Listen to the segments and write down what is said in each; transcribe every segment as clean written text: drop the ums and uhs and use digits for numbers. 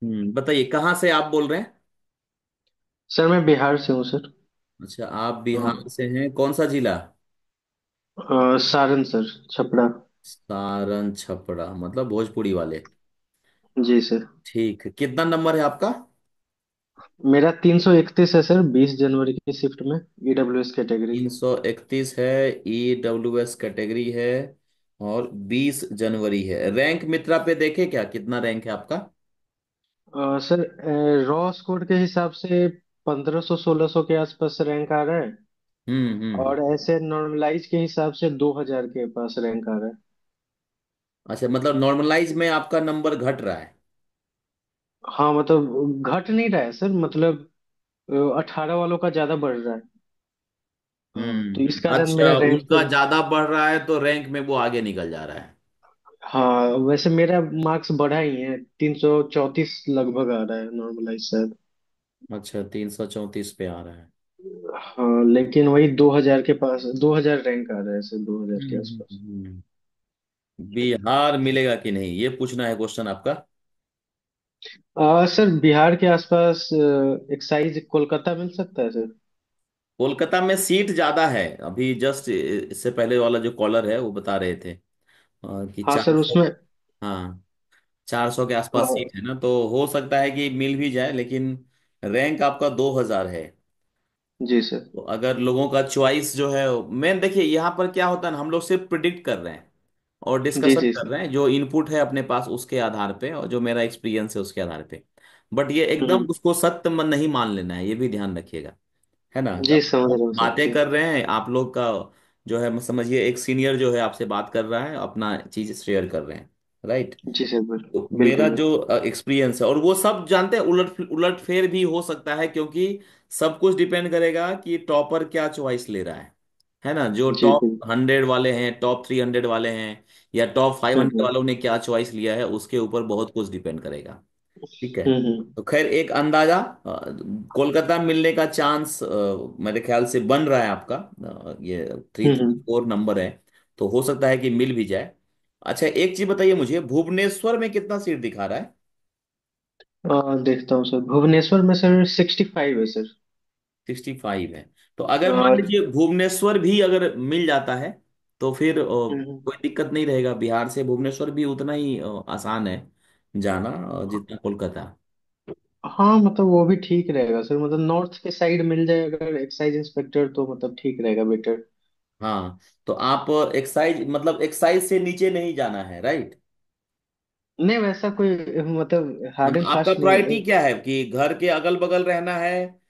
बताइए कहाँ से आप बोल रहे हैं। सर मैं बिहार से हूँ सर। अच्छा, आप बिहार हाँ। से हैं, कौन सा जिला। सारण सर, छपरा। सारण छपरा, मतलब भोजपुरी वाले। जी सर। ठीक, कितना नंबर है आपका। मेरा 331 है सर, 20 जनवरी की शिफ्ट में, EWS कैटेगरी। 331 है, EWS कैटेगरी है, और 20 जनवरी है। रैंक मित्रा पे देखे क्या, कितना रैंक है आपका। सर रॉ स्कोर के हिसाब से 1500 1600 के आसपास रैंक आ रहा है। हम्म। और ऐसे नॉर्मलाइज के हिसाब से 2000 के पास रैंक आ रहा है। अच्छा, मतलब नॉर्मलाइज में आपका नंबर घट रहा है। हाँ मतलब घट नहीं रहा है सर, मतलब 18 वालों का ज्यादा बढ़ रहा है। तो इस कारण अच्छा, मेरा रैंक। उनका ज्यादा बढ़ रहा है तो रैंक में वो आगे निकल जा रहा है। हाँ वैसे मेरा मार्क्स बढ़ा ही है, 334 लगभग आ रहा है नॉर्मलाइज शायद। अच्छा, 334 पे आ रहा है। हाँ लेकिन वही 2000 के पास, 2000 रैंक आ रहा है सर, 2000 के आसपास। बिहार मिलेगा कि नहीं, ये पूछना है क्वेश्चन आपका। सर बिहार के आसपास एक्साइज कोलकाता मिल सकता है सर। कोलकाता में सीट ज्यादा है। अभी जस्ट इससे पहले वाला जो कॉलर है वो बता रहे थे कि हाँ सर 400। उसमें। हाँ, 400 के आसपास हाँ। सीट है ना, तो हो सकता है कि मिल भी जाए, लेकिन रैंक आपका 2000 है। जी सर। तो अगर लोगों का चॉइस जो है, मेन देखिए यहाँ पर क्या होता है ना, हम लोग सिर्फ प्रिडिक्ट कर रहे हैं और जी डिस्कशन जी कर सर। रहे हैं, जो इनपुट है अपने पास उसके आधार पे, और जो मेरा एक्सपीरियंस है उसके आधार पे। बट ये एकदम हम्म। उसको सत्य मन नहीं मान लेना है, ये भी ध्यान रखिएगा। है ना, जी जब समझ हम रहा हूँ सर। बातें कर रहे हैं आप लोग का, जो है समझिए एक सीनियर जो है आपसे बात कर रहा है, अपना चीज शेयर कर रहे हैं। राइट। जी सर तो मेरा बिल्कुल जो बिल्कुल। एक्सपीरियंस है, और वो सब जानते हैं, उलट उलट फेर भी हो सकता है, क्योंकि सब कुछ डिपेंड करेगा कि टॉपर क्या चॉइस ले रहा है ना, जो जी टॉप बिल्कुल। 100 वाले हैं, टॉप 300 वाले हैं, या टॉप 500 हम्म वालों ने क्या चॉइस लिया है, उसके ऊपर बहुत कुछ डिपेंड करेगा। ठीक है। हम्म। तो खैर एक अंदाजा, कोलकाता मिलने का चांस मेरे ख्याल से बन रहा है आपका। ये थ्री हम्म थ्री हम्म। फोर नंबर है, तो हो सकता है कि मिल भी जाए। अच्छा, एक चीज बताइए मुझे, भुवनेश्वर में कितना सीट दिखा रहा है। देखता हूँ सर, भुवनेश्वर में सर 65 है सर। 65 है। तो अगर मान और लीजिए भुवनेश्वर भी अगर मिल जाता है, तो फिर हम्म। कोई दिक्कत नहीं रहेगा। बिहार से भुवनेश्वर भी उतना ही आसान है जाना, जितना कोलकाता। हाँ मतलब वो भी ठीक रहेगा सर, मतलब नॉर्थ के साइड मिल जाए अगर एक्साइज इंस्पेक्टर तो मतलब ठीक रहेगा, बेटर। हाँ, तो आप एक्साइज, मतलब एक्साइज से नीचे नहीं जाना है, राइट। नहीं वैसा कोई मतलब हार्ड मतलब एंड आपका फास्ट नहीं है। प्रायोरिटी क्या है, कि घर के अगल बगल रहना है,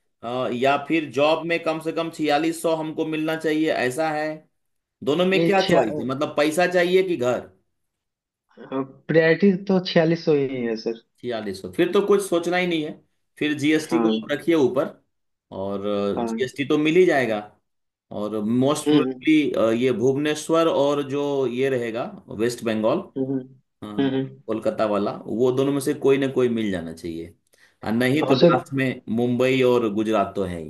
या फिर जॉब में कम से कम 4600 हमको मिलना चाहिए, ऐसा है। दोनों में ये क्या चॉइस है, मतलब पैसा चाहिए कि घर। प्रायोरिटी तो 4600 ही है सर। 4600, फिर तो कुछ सोचना ही नहीं है। फिर जीएसटी को हाँ आप रखिए ऊपर, और हाँ। जीएसटी तो मिल ही जाएगा। और मोस्ट हम्म प्रोबेबली ये भुवनेश्वर और जो ये रहेगा वेस्ट बंगाल, हम्म हाँ, कोलकाता वाला, वो दोनों में से कोई ना कोई मिल जाना चाहिए। और नहीं हाँ तो सर। लास्ट में मुंबई और गुजरात तो है ही।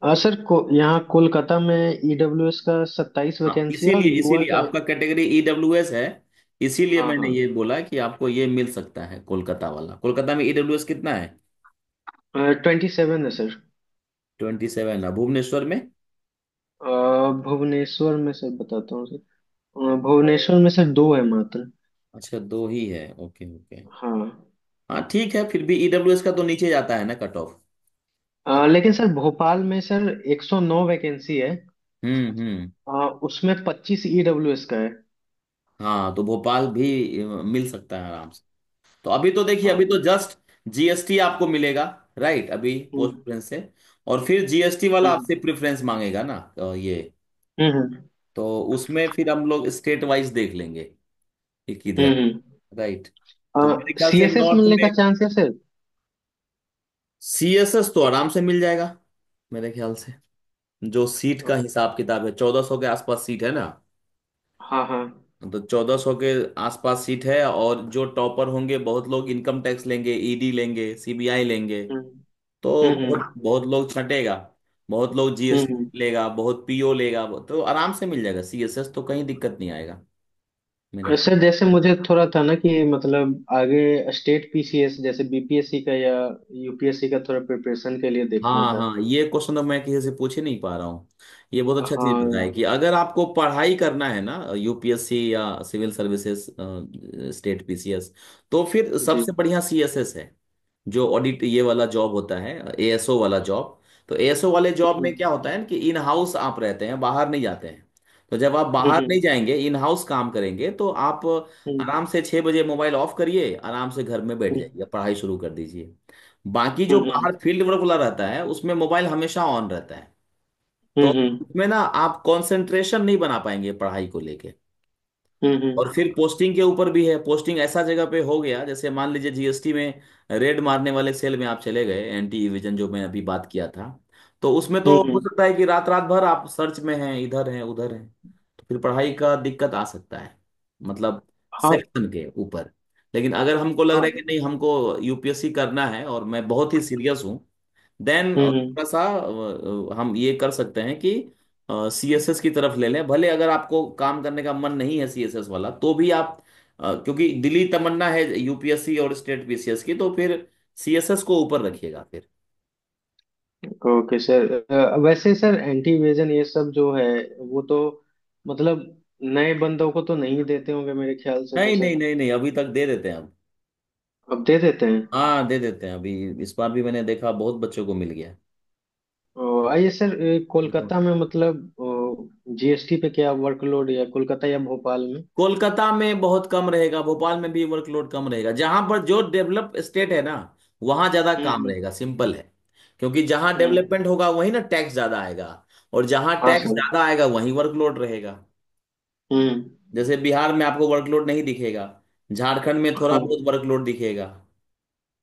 हाँ सर यहाँ कोलकाता में EWS का 27 हाँ, वैकेंसी है, और इसीलिए युवा इसीलिए का। आपका कैटेगरी ईडब्ल्यूएस है। इसीलिए हाँ मैंने हाँ। ये बोला कि आपको ये मिल सकता है, कोलकाता वाला। कोलकाता में ईडब्ल्यूएस कितना है। 27 है सर। 27 है। भुवनेश्वर में। भुवनेश्वर में सर बताता हूँ सर। भुवनेश्वर में सर दो है मात्र। अच्छा, दो ही है, ओके ओके। हाँ। हाँ ठीक है, फिर भी ईडब्ल्यूएस का तो नीचे जाता है ना कट ऑफ। लेकिन सर भोपाल में सर 109 वैकेंसी है। हम्म। उसमें 25 EWS का है। हाँ, तो भोपाल भी मिल सकता है आराम से। तो अभी तो देखिए, अभी तो हाँ। जस्ट जीएसटी आपको मिलेगा, राइट, अभी पोस्ट हम्म प्रेफरेंस से। और फिर जीएसटी वाला हम्म आपसे प्रेफरेंस मांगेगा ना, ये। हम्म तो उसमें फिर हम लोग स्टेट वाइज देख लेंगे कि किधर। हम्म। राइट। तो मेरे ख्याल से CSS नॉर्थ मिलने में का चांस है सर। सीएसएस तो आराम से मिल जाएगा, मेरे ख्याल से। जो सीट का हिसाब किताब है, 1400 के आसपास सीट है ना। हाँ हाँ। तो 1400 के आसपास सीट है, और जो टॉपर होंगे, बहुत लोग इनकम टैक्स लेंगे, ईडी लेंगे, सीबीआई लेंगे। हम्म तो बहुत हम्म बहुत लोग छंटेगा, बहुत लोग हम्म जीएसटी हम्म। लेगा, बहुत पीओ लेगा, तो आराम से मिल जाएगा। सीएसएस तो कहीं दिक्कत नहीं आएगा, सर जैसे मुझे थोड़ा था ना कि मतलब आगे स्टेट पीसीएस जैसे बीपीएससी का या यूपीएससी का थोड़ा प्रिपरेशन के लिए देखना हाँ था। हाँ, ये क्वेश्चन तो मैं किसी से पूछ ही नहीं पा रहा हूँ। ये बहुत अच्छा चीज बताया हाँ कि अगर आपको पढ़ाई करना है ना यूपीएससी या सिविल सर्विसेज, स्टेट पीसीएस, तो फिर जी। सबसे बढ़िया सीएसएस है। जो ऑडिट ये वाला जॉब होता है, एएसओ वाला जॉब। तो एएसओ वाले जॉब में हम्म क्या होता है ना कि इन हाउस आप रहते हैं, बाहर नहीं जाते हैं। तो जब आप बाहर हम्म नहीं जाएंगे, इन हाउस काम करेंगे, तो आप हम्म आराम से 6 बजे मोबाइल ऑफ करिए, आराम से घर में बैठ हम्म जाइए, पढ़ाई शुरू कर दीजिए। बाकी जो हम्म बाहर फील्ड वर्क वाला रहता है उसमें मोबाइल हमेशा ऑन रहता है। तो हम्म उसमें ना आप कंसंट्रेशन नहीं बना पाएंगे पढ़ाई को लेके। हम्म। और फिर पोस्टिंग के ऊपर भी है, पोस्टिंग ऐसा जगह पे हो गया, जैसे मान लीजिए जीएसटी में रेड मारने वाले सेल में आप चले गए, एंटी विजन जो मैं अभी बात किया था। तो उसमें तो हो हम्म। सकता है कि रात रात भर आप सर्च में हैं, इधर हैं उधर हैं। तो फिर पढ़ाई का दिक्कत आ सकता है, मतलब हाँ सेक्शन के ऊपर। लेकिन अगर हमको लग रहा है हाँ। कि नहीं, हमको यूपीएससी करना है और मैं बहुत ही सीरियस हूँ, देन हम्म। थोड़ा सा हम ये कर सकते हैं कि सीएसएस की तरफ ले लें। भले अगर आपको काम करने का मन नहीं है सीएसएस वाला, तो भी आप क्योंकि दिली तमन्ना है यूपीएससी और स्टेट पीसीएस की, तो फिर सीएसएस को ऊपर रखिएगा फिर। Okay sir. वैसे सर एंटी इवेजन ये सब जो है वो तो मतलब नए बंदों को तो नहीं देते होंगे मेरे ख्याल से तो नहीं सर। नहीं नहीं नहीं, अभी तक दे देते हैं अब। अब दे देते हैं। हाँ, दे देते हैं अभी। इस बार भी मैंने देखा, बहुत बच्चों को मिल गया। आइए सर कोलकाता में मतलब जीएसटी पे क्या वर्कलोड या कोलकाता या भोपाल में। कोलकाता में बहुत कम रहेगा, भोपाल में भी वर्कलोड कम रहेगा। जहां पर जो डेवलप स्टेट है ना, वहां ज्यादा काम हम्म। रहेगा, सिंपल है। क्योंकि जहां हम्म। डेवलपमेंट होगा वहीं ना टैक्स ज्यादा आएगा, और जहां हाँ टैक्स सर। ज्यादा आएगा वहीं वर्कलोड रहेगा। हम्म। जैसे बिहार में आपको वर्कलोड नहीं दिखेगा, झारखंड में थोड़ा हाँ बहुत वर्कलोड दिखेगा।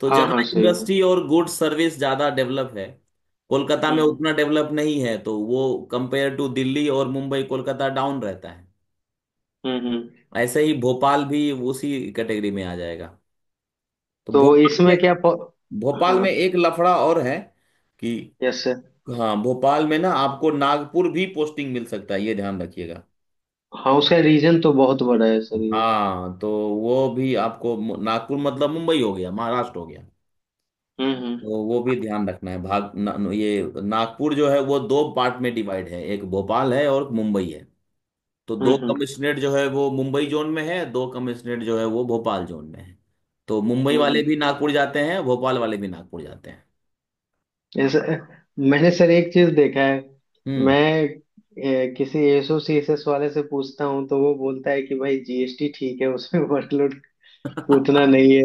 तो हाँ जहां हाँ सही है। इंडस्ट्री और गुड्स सर्विस ज्यादा डेवलप है, कोलकाता में हम्म उतना डेवलप नहीं है, तो वो कंपेयर टू दिल्ली और मुंबई, कोलकाता डाउन रहता है। हम्म। ऐसे ही भोपाल भी उसी कैटेगरी में आ जाएगा। तो तो भोपाल इसमें में, क्या भोपाल हाँ। में एक लफड़ा और है कि, यस सर। हाँ, भोपाल में ना आपको नागपुर भी पोस्टिंग मिल सकता है, ये ध्यान रखिएगा। हाँ उसका रीजन तो बहुत बड़ा है सर ये। हाँ, तो वो भी आपको नागपुर मतलब मुंबई हो गया, महाराष्ट्र हो गया। हम्म। तो वो भी ध्यान रखना है। ये नागपुर जो है वो दो पार्ट में डिवाइड है, एक भोपाल है और मुंबई है। तो दो हम्म कमिश्नरेट जो है वो मुंबई जोन में है, दो कमिश्नरेट जो है वो भोपाल जोन में है। तो मुंबई वाले हम्म। भी नागपुर जाते हैं, भोपाल वाले भी नागपुर जाते हैं। ऐसा मैंने सर एक चीज देखा है। हम्म। मैं किसी एसोसिएशंस वाले से पूछता हूँ तो वो बोलता है कि भाई जीएसटी ठीक है उसमें वर्कलोड उतना नहीं है।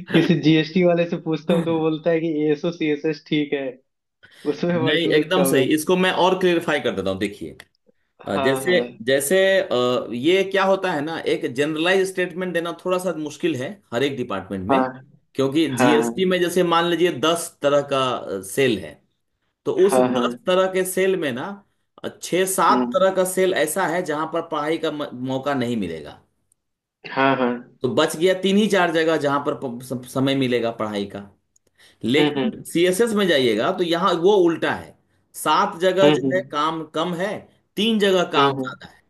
किसी जीएसटी वाले से पूछता हूँ तो वो बोलता है कि एसोसिएशंस ठीक है उसमें नहीं, वर्कलोड एकदम कम सही। है। इसको मैं और क्लियरिफाई कर देता हूँ, देखिए। हाँ जैसे हाँ जैसे ये क्या होता है ना, एक जनरलाइज स्टेटमेंट देना थोड़ा सा मुश्किल है हर एक डिपार्टमेंट में। हाँ क्योंकि हाँ जीएसटी में जैसे मान लीजिए 10 तरह का सेल है। तो उस हाँ हाँ। 10 तरह के सेल में ना 6-7 तरह का सेल ऐसा है जहां पर पढ़ाई का मौका नहीं मिलेगा। हाँ हाँ। तो बच गया 3 ही 4 जगह जहां पर समय मिलेगा पढ़ाई का। लेकिन हम्म। सीएसएस में जाइएगा तो यहाँ वो उल्टा है। 7 जगह जो है हम्म। काम कम है, 3 जगह काम हम्म। ज्यादा है।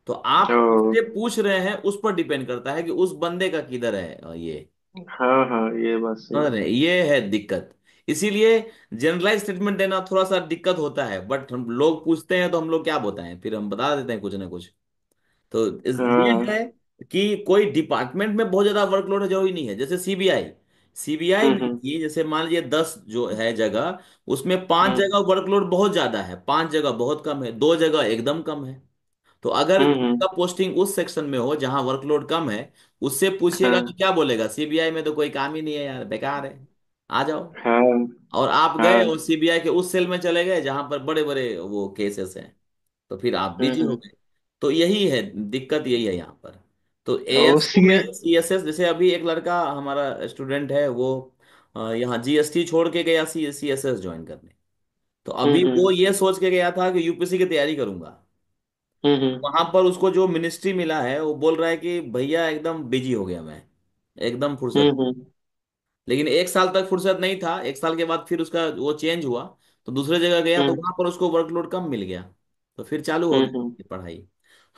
तो आप ओ। किससे पूछ रहे हैं उस पर डिपेंड करता है कि उस बंदे का किधर है ये। हाँ हाँ ये बात सही समझ है। रहे हैं? ये है दिक्कत। इसीलिए जनरलाइज स्टेटमेंट देना थोड़ा सा दिक्कत होता है, बट हम लोग पूछते हैं तो हम लोग क्या बताएं, फिर हम बता देते हैं कुछ ना कुछ। तो ये हाँ। है कि कोई डिपार्टमेंट में बहुत ज्यादा वर्कलोड है जरूरी नहीं है। जैसे सीबीआई, सीबीआई में हम्म। ही जैसे मान लीजिए 10 जो है जगह, उसमें पांच हम्म जगह वर्कलोड बहुत ज्यादा है, 5 जगह बहुत कम है, 2 जगह एकदम कम है। तो अगर हम्म। का पोस्टिंग उस सेक्शन में हो जहां वर्कलोड कम है, उससे पूछिएगा तो हाँ क्या बोलेगा, सीबीआई में तो कोई काम ही नहीं है यार, बेकार है, आ जाओ। हाँ और आप गए हाँ। और सीबीआई के उस सेल में चले गए जहां पर बड़े बड़े वो केसेस हैं, तो फिर आप बिजी हो हम्म। गए। तो यही है, दिक्कत यही है यहाँ पर। तो एएसओ उसकी में सीएसएस, जैसे अभी एक लड़का हमारा स्टूडेंट है, वो यहाँ जीएसटी छोड़ के गया सीएसएस ज्वाइन करने। तो अभी वो हम्म। ये सोच के गया था कि यूपीएससी की तैयारी करूंगा। हम्म। वहां पर उसको जो मिनिस्ट्री मिला है, वो बोल रहा है कि भैया एकदम बिजी हो गया मैं, एकदम फुर्सत। हम्म। लेकिन 1 साल तक फुर्सत नहीं था, 1 साल के बाद फिर उसका वो चेंज हुआ। तो दूसरे जगह गया तो हम्म। वहां पर उसको वर्कलोड कम मिल गया। तो फिर चालू हो हम्म। गई पढ़ाई।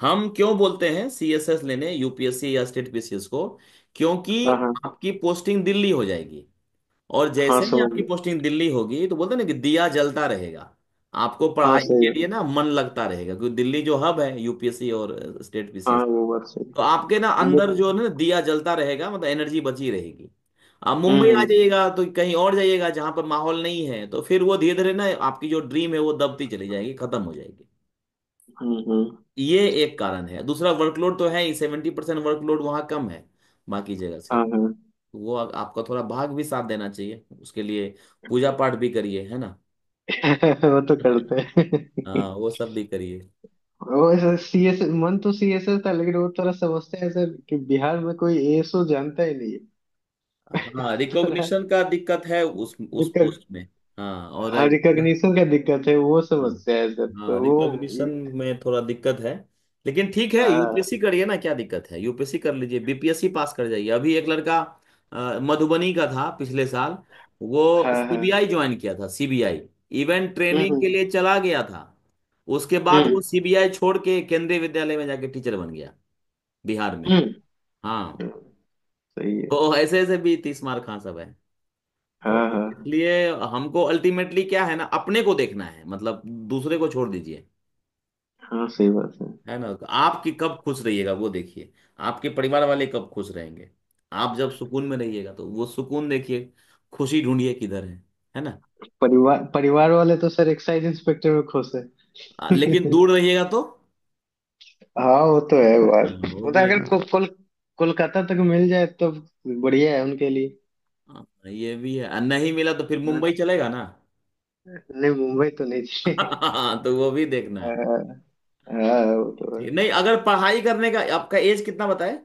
हम क्यों बोलते हैं सीएसएस लेने, यूपीएससी या स्टेट पीसीएस को? क्योंकि हाँ हाँ। आपकी पोस्टिंग दिल्ली हो जाएगी, और हाँ जैसे ही समझ आपकी गए। पोस्टिंग दिल्ली होगी तो बोलते हैं ना कि दिया जलता रहेगा, आपको हाँ पढ़ाई सही के लिए है। ना मन लगता रहेगा, क्योंकि दिल्ली जो हब है यूपीएससी और स्टेट हाँ पीसीएस, वो बात सही तो आपके ना है। अंदर जो है ना दिया जलता रहेगा, मतलब एनर्जी बची रहेगी। आप हम्म मुंबई आ हम्म जाइएगा तो कहीं और जाइएगा जहां पर माहौल नहीं है, तो फिर वो धीरे धीरे ना आपकी जो ड्रीम है वो दबती चली जाएगी, खत्म हो जाएगी। हम्म। ये एक कारण है। दूसरा, वर्कलोड तो है ही, 70% वर्कलोड वहाँ कम है बाकी जगह से। हाँ हाँ। वो आपका थोड़ा भाग भी साथ देना चाहिए, उसके लिए पूजा पाठ भी करिए, है ना। वो तो करते हैं। हाँ, वो सब भी करिए। वो सी एस मन तो सी एस एस था, लेकिन वो थोड़ा समझते हैं सर कि बिहार में कोई एएसओ जानता ही नहीं है। हाँ, थोड़ा रिकॉग्निशन का दिक्कत है उस दिक्कत, पोस्ट में। हाँ, और रिकॉग्निशन का दिक्कत है, वो हाँ, समस्या है सर, हाँ, तो वो रिकॉग्निशन में थोड़ा दिक्कत है। लेकिन ठीक है, हाँ यूपीएससी करिए ना, क्या दिक्कत है, यूपीएससी कर लीजिए, बीपीएससी पास कर जाइए। अभी एक लड़का मधुबनी का था पिछले साल, वो हाँ हाँ। सीबीआई ज्वाइन किया था, सीबीआई इवेंट ट्रेनिंग के हम्म लिए चला गया था। उसके बाद हम्म वो सीबीआई छोड़ के केंद्रीय विद्यालय में जाके टीचर बन गया, बिहार में। हम्म। हाँ, सही है। तो ऐसे ऐसे भी 30 मार खां सब है। तो हाँ हाँ। इसलिए हमको अल्टीमेटली क्या है ना, अपने को देखना है, मतलब दूसरे को छोड़ दीजिए, हाँ सही बात है। है ना। तो आपकी कब खुश रहिएगा वो देखिए, आपके परिवार वाले कब खुश रहेंगे। आप जब सुकून में रहिएगा तो वो सुकून देखिए, खुशी ढूंढिए किधर है ना। परिवार वाले तो सर एक्साइज इंस्पेक्टर में खुश है। लेकिन दूर रहिएगा तो हाँ वो तो है बात, वो वो तो भी अगर है। कोलकाता तक मिल जाए तो बढ़िया है उनके लिए। ये भी है, नहीं मिला तो फिर मुंबई चलेगा ना। नहीं मुंबई तो नहीं चाहिए। तो वो भी देखना है। हाँ हाँ, वो तो ठीक है। नहीं, अगर पढ़ाई करने का आपका एज कितना बताए?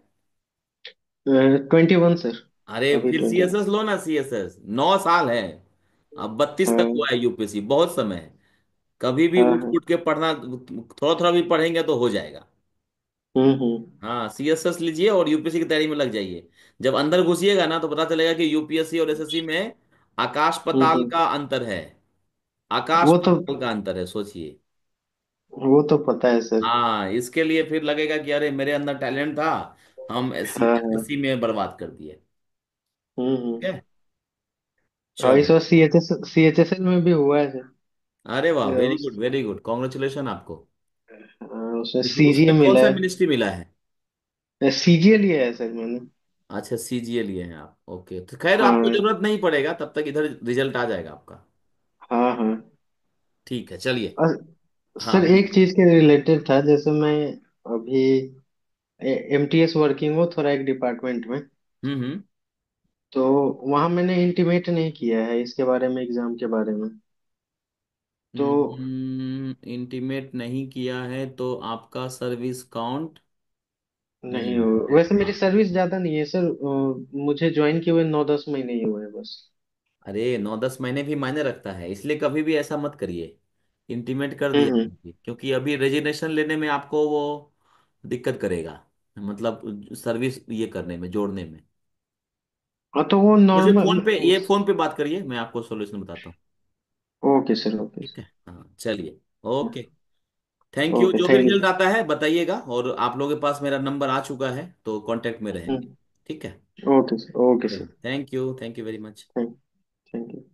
है। 21 सर। अरे अभी फिर 21। सीएसएस लो ना, सीएसएस 9 साल है, अब 32 तक हुआ हाँ है यूपीएससी, बहुत समय है। कभी भी हाँ उठ हाँ। उठ के पढ़ना, थोड़ा थोड़ा भी पढ़ेंगे तो हो जाएगा। हम्म। हाँ, सीएसएस लीजिए और यूपीएससी की तैयारी में लग जाइए। जब अंदर घुसिएगा ना तो पता चलेगा कि यूपीएससी और एसएससी में आकाश पाताल हम्म। का अंतर है। आकाश वो तो पाताल का अंतर है, सोचिए। वो तो पता है सर। हाँ, इसके लिए फिर लगेगा कि अरे मेरे अंदर टैलेंट था, हम एससी हाँ हाँ। एसएससी में बर्बाद कर दिए। ठीक हम्म। है, और इस चलो। बार सी एच एस एल में भी हुआ है सर। अरे वाह, वेरी उस, गुड वेरी गुड, कॉन्ग्रेचुलेशन आपको। उसमें सीजीए उसमें कौन मिला सा है। मिनिस्ट्री मिला है? सीजीए लिया है सर मैंने। अच्छा, सीजीए लिए हैं आप, ओके, तो खैर आपको हाँ जरूरत नहीं पड़ेगा, तब तक इधर रिजल्ट आ जाएगा आपका। हाँ हाँ। ठीक है, चलिए। और हाँ, सर एक चीज के रिलेटेड था, जैसे मैं अभी एमटीएस वर्किंग हूँ थोड़ा एक डिपार्टमेंट में, हम्म। तो वहाँ मैंने इंटीमेट नहीं किया है इसके बारे में, एग्जाम के बारे में। तो इंटीमेट नहीं किया है तो आपका सर्विस काउंट नहीं नहीं हो, होगा। वैसे मेरी हाँ, सर्विस ज्यादा नहीं है सर, मुझे ज्वाइन किए हुए 9-10 महीने ही हुए हैं बस। अरे 9-10 महीने भी मायने रखता है, इसलिए कभी भी ऐसा मत करिए, इंटीमेट कर दिया हम्म। कीजिए, क्योंकि अभी रेजिग्नेशन लेने में आपको वो दिक्कत करेगा, मतलब सर्विस ये करने में, जोड़ने में। हाँ तो वो मुझे नॉर्मल। फोन पे, ये फोन पे बात करिए, मैं आपको सॉल्यूशन बताता हूँ। ओके सर, ओके ठीक सर। है, हाँ, चलिए। Okay, thank you. ओके जो भी थैंक रिजल्ट आता है बताइएगा, और आप लोगों के पास मेरा नंबर आ चुका है तो कांटेक्ट में यू। रहेंगे। ठीक है, ओके सर, ओके चलिए, sir. Thank you very much. Thank thank you.